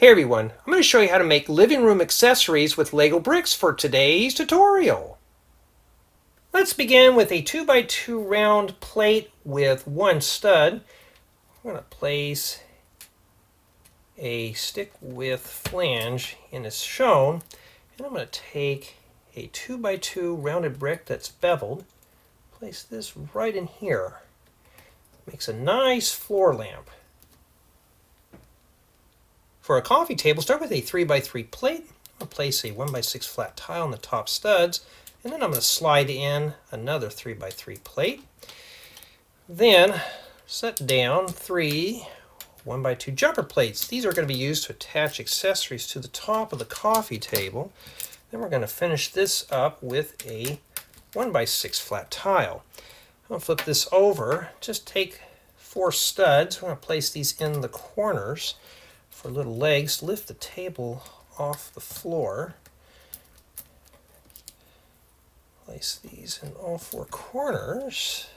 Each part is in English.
Hey everyone, I'm going to show you how to make living room accessories with Lego bricks for today's tutorial. Let's begin with a 2x2 round plate with one stud. I'm going to place a stick width flange in as shown, and I'm going to take a 2x2 rounded brick that's beveled, place this right in here. Makes a nice floor lamp. For a coffee table, start with a 3x3 plate. I'll place a 1x6 flat tile on the top studs, and then I'm going to slide in another 3x3 plate. Then set down three 1x2 jumper plates. These are going to be used to attach accessories to the top of the coffee table. Then we're going to finish this up with a 1x6 flat tile. I'm going to flip this over. Just take four studs. We're going to place these in the corners for little legs. Lift the table off the floor. Place these in all four corners.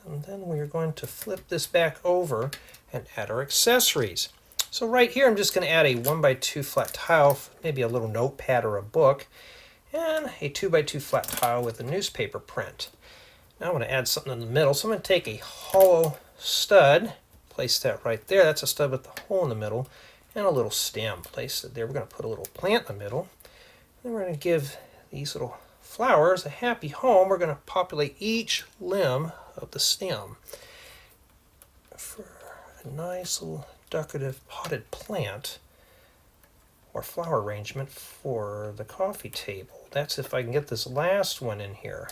And then we're going to flip this back over and add our accessories. So right here I'm just going to add a 1x2 flat tile, maybe a little notepad or a book, and a 2x2 flat tile with a newspaper print. Now I'm going to add something in the middle. So I'm going to take a hollow stud, place that right there. That's a stud with the hole in the middle, and a little stem. Place it there. We're going to put a little plant in the middle. Then we're going to give these little flowers a happy home. We're going to populate each limb of the stem for a nice little decorative potted plant or flower arrangement for the coffee table. That's if I can get this last one in here.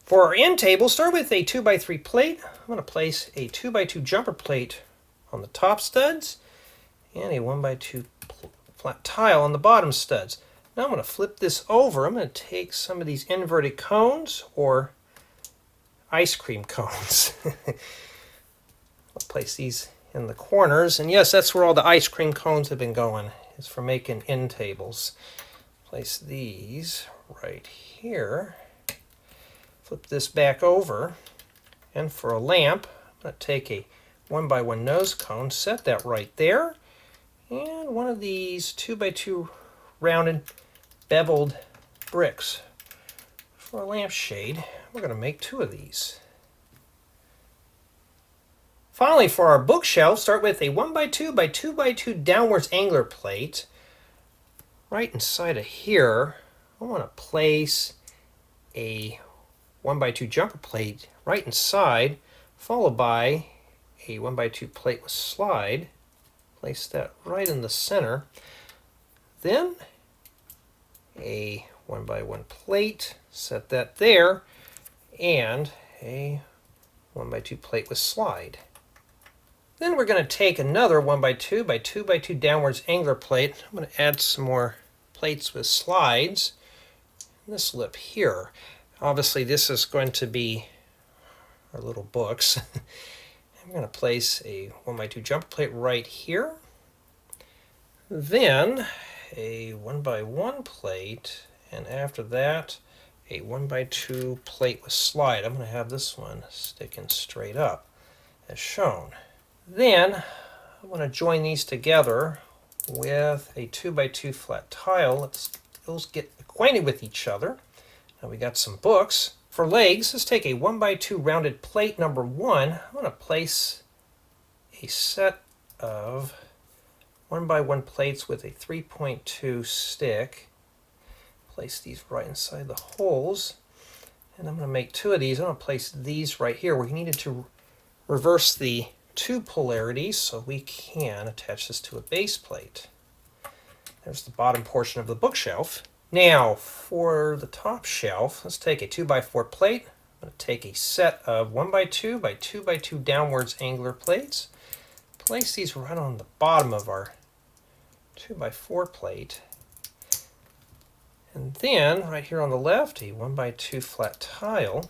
For our end table, start with a 2x3 plate. I'm going to place a 2x2 jumper plate on the top studs and a 1x2 flat tile on the bottom studs. Now I'm going to flip this over. I'm going to take some of these inverted cones or ice cream cones. I'll place these in the corners, and yes, that's where all the ice cream cones have been going. It's for making end tables. Place these right here. Flip this back over, and for a lamp, I'm going to take a 1x1 nose cone, set that right there, and one of these 2x2 rounded beveled bricks for a lampshade. We're going to make two of these. Finally, for our bookshelf, start with a 1x2 by 2x2 downwards angler plate. Right inside of here, I want to place a 1x2 jumper plate right inside, followed by a 1x2 plate with slide. Place that right in the center. Then a 1x1 plate, set that there, and a 1x2 plate with slide. Then we're going to take another 1x2 by 2x2 downwards angler plate. I'm going to add some more plates with slides. This lip here. Obviously this is going to be our little books. I'm going to place a 1x2 jumper plate right here. Then a 1x1 plate, and after that a 1x2 plate with slide. I'm going to have this one sticking straight up as shown. Then I'm going to join these together with a 2x2 flat tile. Let's get acquainted with each other. Now we got some books. For legs, let's take a 1x2 rounded plate number 1. I'm going to place a set of 1x1 plates with a 3.2 stick. Place these right inside the holes. And I'm going to make two of these. I'm going to place these right here. We needed to reverse the two polarities so we can attach this to a base plate. There's the bottom portion of the bookshelf. Now for the top shelf, let's take a 2x4 plate. I'm going to take a set of 1x2 by 2x2 downwards angler plates. Place these right on the bottom of our 2x4 plate. And then right here on the left, a 1x2 flat tile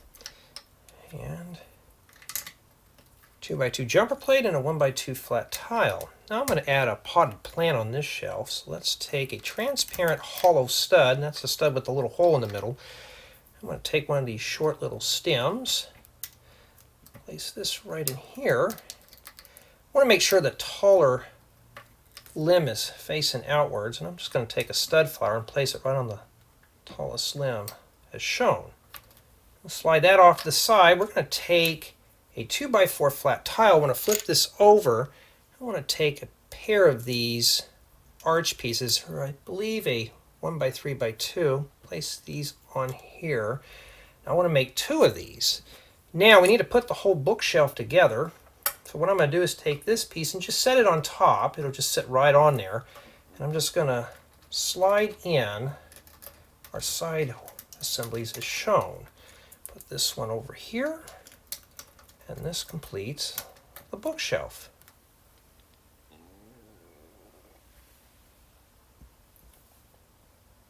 and 2x2 jumper plate and a 1x2 flat tile. Now I'm going to add a potted plant on this shelf. So let's take a transparent hollow stud, and that's the stud with the little hole in the middle. I'm going to take one of these short little stems, place this right in here. want to make sure the taller limb is facing outwards, and I'm just going to take a stud flower and place it right on the tallest limb as shown. We'll slide that off to the side. We're going to take a 2x4 flat tile. I want to flip this over. I want to take a pair of these arch pieces, or I believe a 1x3x2. Place these on here. I want to make 2 of these. Now we need to put the whole bookshelf together. So what I'm going to do is take this piece and just set it on top. It'll just sit right on there. And I'm just going to slide in our side assemblies as shown. Put this one over here, and this completes the bookshelf.